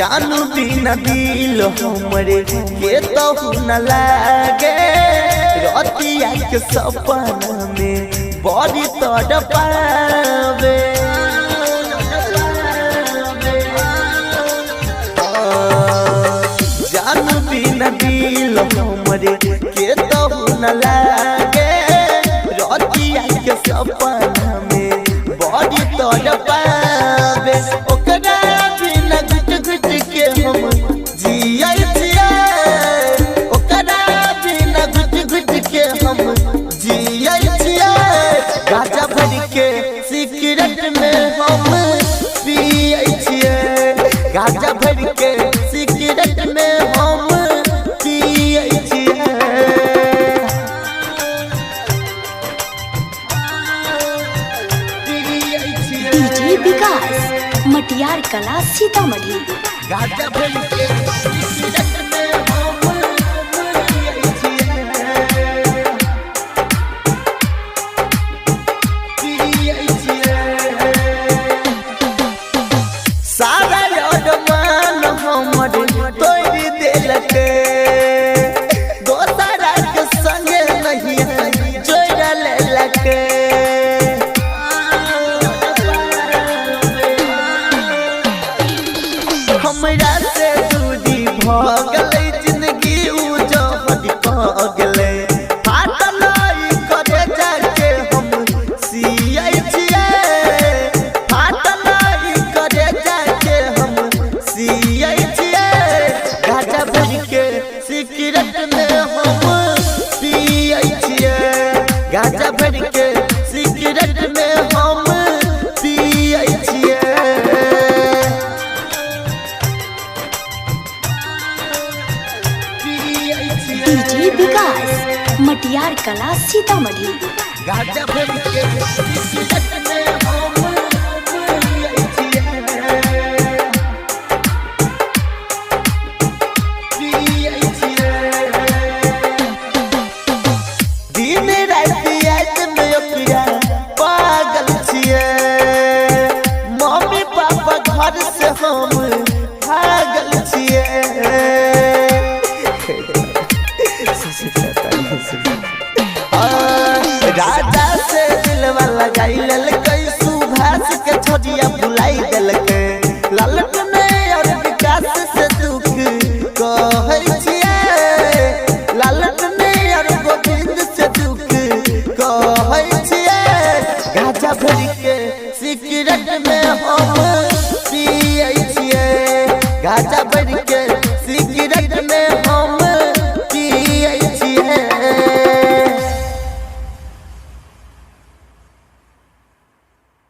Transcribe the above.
जानू बिना दिल हमरे के तो न लागे रतिया के सपना में बड़ी तड़पावे जानू बिना दिल हमरे के तो न लागे रतिया के सपना में बड़ी तड़पावे ओकरा बिना घुट घुट के हम जिया जिया ओकरा बिना घुट घुट के हम जिया जिया गाजा भर के सिगरेट में हम पिए छिए गाजा भर के सिगरेट में हम पिए छिए डीजे विकास मटियार कला सीतामढ़ी। गाजा भर के सिगरेट में हम पिए छिए सारा अरमान हमर तोड़ देलक दोसरा के संगे नहीं जोड़ लेलक हमरा से दूरी भ गेलै जिंदगी उजड़ भ गेलै फाटल करे जाके हम सियै छियै फाटल करे जाके हम सियै छियै गाजा भर के सिगरेट में हम पियै छियै गाजा भर के सिगरेट में हम पियै छियै डीजे विकास मटियार कला सीतामढ़ी। गाजा भर के सिगरेट में हम पियै छियै पियै छियै दिन रात याद में ओकरा पागल छियै मम्मी पापा घर से हम भागल छियै राजा से दिलवा लगाई ललकै सुभाष के छोड़िया भुलाई देलकै लालट में और विकास से दुख कहै छियै लालट में और गोविंद से दुख कहै छियै गाजा भर के सिगरेट में हम पियै छियै गाजा